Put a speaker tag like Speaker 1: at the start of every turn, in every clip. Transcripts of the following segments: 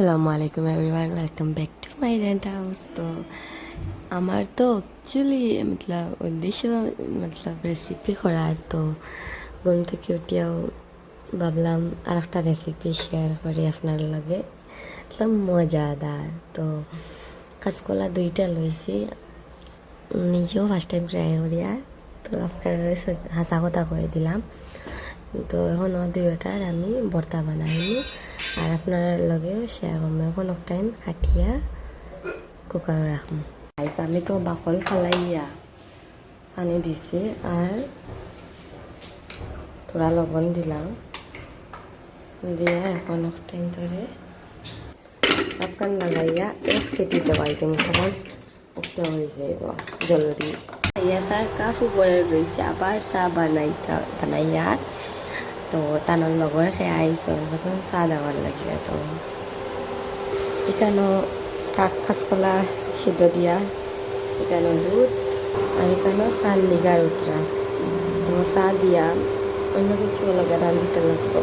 Speaker 1: আসসালামু আলাইকুম everyone, welcome back to my rent house. তো আমার তো অ্যাকচুয়ালি উদ্দেশ্য রেসিপি করার। তো ঘুম থেকে উঠিয়াও ভাবলাম আর একটা রেসিপি শেয়ার করি আপনার লগে, মজাদার। তো কাঁচকলা দুইটা লইছি, নিজেও ফার্স্ট টাইম ট্রাই করি। আর তো আপনার হাসা কথা কয়ে দিলাম। তো এখন দুইটার আমি ভর্তা বানাইনি আর আপনার লগেও শেয়ার করবো। এখন টাইম কাটিয়া কুকারে রাখবো। আমি তো বাকল ফালাইয়া পানি দিছি আর থোড়া লবণ দিলাম, দিয়া এখন টাইম ধরে আপনার লাগাইয়া এক সিটি দেওয়াই দিন, তখন একটা হয়ে যাইব জলদি। ইয়া স্যার কাপ উপরে রয়েছে, আবার চা বানাইয়া তো তানোর লগর খেয়ে আইসো বছর চা দেওয়ার লাগিয়া। তো এখানেও কাঁচকলা সিদ্ধ দিয়া, এখানে দুধ আর এখানেও চাল লিগার উতরা। তো চা দিয়া অন্য কিছু লগে রান্ধিতে লাগবো।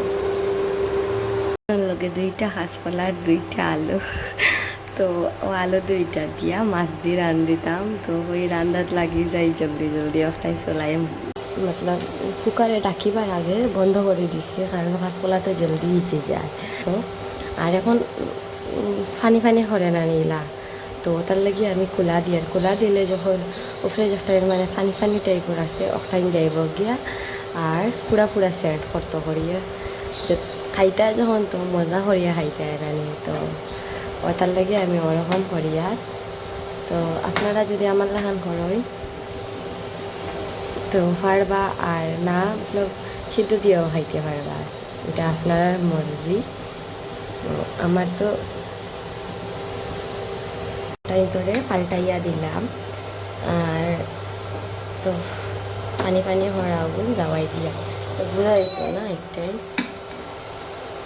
Speaker 1: লগে দুইটা কাঁচকলার দুইটা আলু, তো আলু দুইটা দিয়া মাছ দিয়ে রান্ধিতাম। তো ওই রান্ধাত লাগি যাই জলদি জলদি একটাই চলাই কুকারে ডাকিবার আগে বন্ধ করে দিচ্ছে, কারণ কাঁচকলাতে জলদি ভিজে যায়। তো আর এখন ফানি ফানি করে না নিলা, তো তার লাগি আমি কোলা দিলে যখন উপরে একটা ফানি ফানি টাইপের আছে অকটাইন যাইব গিয়া আর পুরা পুরা সেট করতে করিয়া খাইতে যখন তো মজা করিয়া খাইতে রানি। তো ওটার লাগে আমি ওরকম করি। আর তো আপনারা যদি আমার লাগান করেন তো পারবা, আর না সিদ্ধ দিয়েও খাইতে পারবা, এটা আপনার মর্জি। তো আমার তো টাইম ধরে পাল্টাইয়া দিলাম আর তো পানি পানি হরাগুন যাওয়াই দিয়া। তো বুঝা যেত না একটাই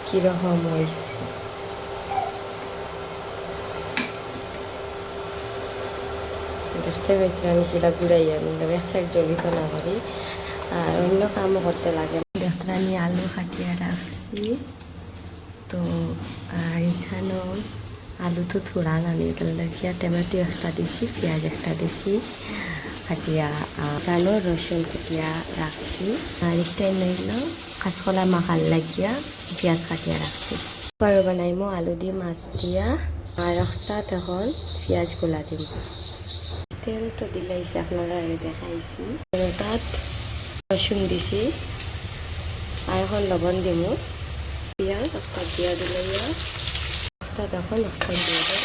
Speaker 1: কীরকম হয়েছে। দেখতে পাইতে আমি কিলা ঘুরাই, আমি এক সাইড জড়িত না করি আর অন্য কামও করতে লাগে। দেখতে আমি আলু কাটিয়ে রাখছি। তো আর এখানেও আলু তো থোড়া নানি দেখিয়া টমেটো একটা দিছি, পেঁয়াজ একটা দিছি কাটিয়া, এখানেও রসুন কুটিয়া রাখছি। আর একটাই নইল কাঁচকলা মাখার লাগিয়া পেঁয়াজ কাটিয়া রাখছি। পরে বানাইমো আলু দিয়ে মাছ দিয়া, আর একটা তখন পেঁয়াজ গুলা দিম। তেল তো দিলাইছি, আপনারা দেখাইছি। তাত রসুন দিছি আর এখন লবণ দিব, পেঁয়াজ একটা দিয়া দিলে একটা তখন একটা দিয়ে দেয়।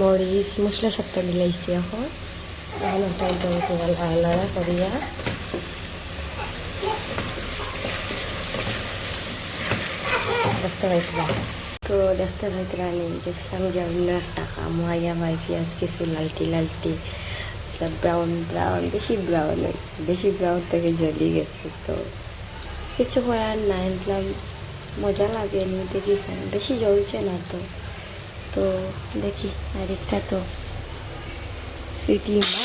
Speaker 1: মরিচ মশলা সবটা মিলাইছি। এখন একটা লাড়া করিয়া দেখতে পাইছিলাম। তো দেখতে পাইতে আমি গেছিলাম যে অন্য একটা কাম হাইয়া ভাই পেঁয়াজ কিছু লালটি ব্রাউন বেশি ব্রাউন থেকে জ্বলি গেছে। তো কিছু করার না, মজা লাগে নিতে গেছিলাম, বেশি জ্বলছে না। তো তো দেখি আরেকটা তো সিটি মা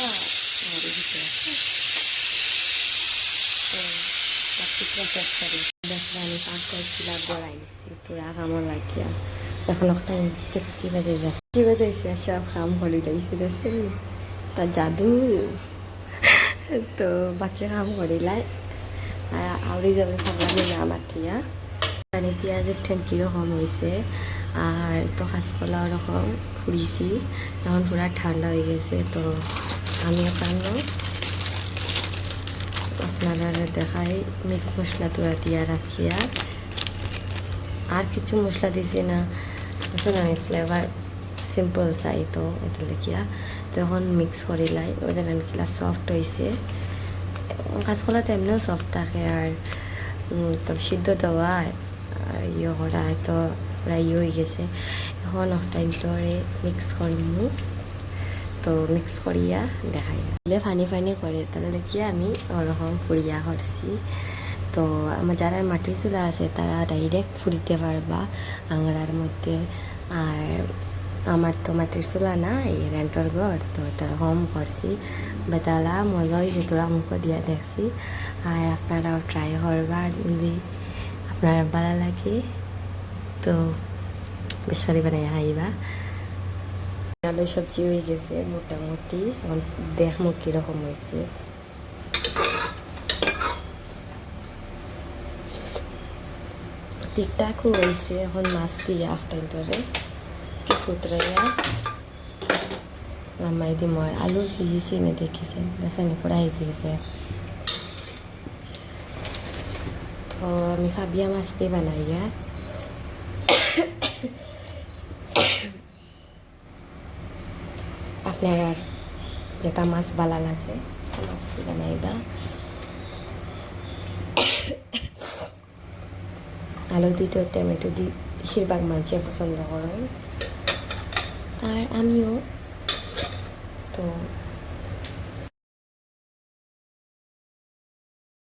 Speaker 1: আমি পাঁচ কয়েকটা গড়াইছি তোরা কামো লাগিয়া। এখন একটা চুটকি বাজে যাচ্ছে, কি বাজাইছে সব কাম করে লাইছে দেখছেন তার জাদু। তো বাকি কাম করিলাই আউরি যাবে থাকলাম না আমার থিয়া। মানে পেঁয়াজের ঠেন কীরকম হয়েছে আর তো কাঁচকলা ওরকম ফুরিয়েছি, এখন পুরা ঠান্ডা হয়ে গেছে। তো আমি এখানে আপনারা দেখাই মিট মশলা তোরা দিয়া রাখিয়া আর কিছু মশলা দিছি না, আসলে আমি ফ্লেভার সিম্পল চাই। তো এটা লিখিয়া তখন মিক্স করিলাই, ওদের কিলা সফট হয়েছে। কাঁচকলাতে এমনিও সফট থাকে আর তো সিদ্ধ দেওয়া আর ইয়ে করা তো প্রায় ইয়ে হয়ে গেছে। এখন টাইম ধরে মিক্স করিমু। তো মিক্স করিয়া দেখাই ফানি ফানি করে তাহলে কি আমি ওরকম ফুরিয়া করছি। তো আমার যারা মাটির চুলা আছে তারা ডাইরেক্ট ফুরিতে পারবা আংড়ার মধ্যে। আর আমার তো মাটির চুলা না, এই রেন্টর ঘর, তো তারা কম করছি বেতালা মজা হয়েছে, তোরা মুখ দিয়া দেখছি। আর আপনারাও ট্রাই করবা যদি আপনার ভালো লাগে তো বেশ করে বানাই খাইবা। আলু সবজি হয়ে গেছে মোটামুটি, এখন দেখবো কীরকম হয়েছে। ঠিকঠাকও হয়েছে। এখন মাছ দিয়ে আটটাই ধরে কিছু উতরাইয়া নামাই দিম। আর আলু ভিজিছি না দেখিছে দেখেন পুরা হেসে গেছে। তো আমি ফাবিয়া মাছ দিয়ে বানাইয়া আপনার আর যেটা মাছ ভালো লাগে মাছ দিয়ে বানাইবা। আলু দিতে টমেটো দি বেশিরভাগ মানুষে পছন্দ করেন, আর আমিও। তো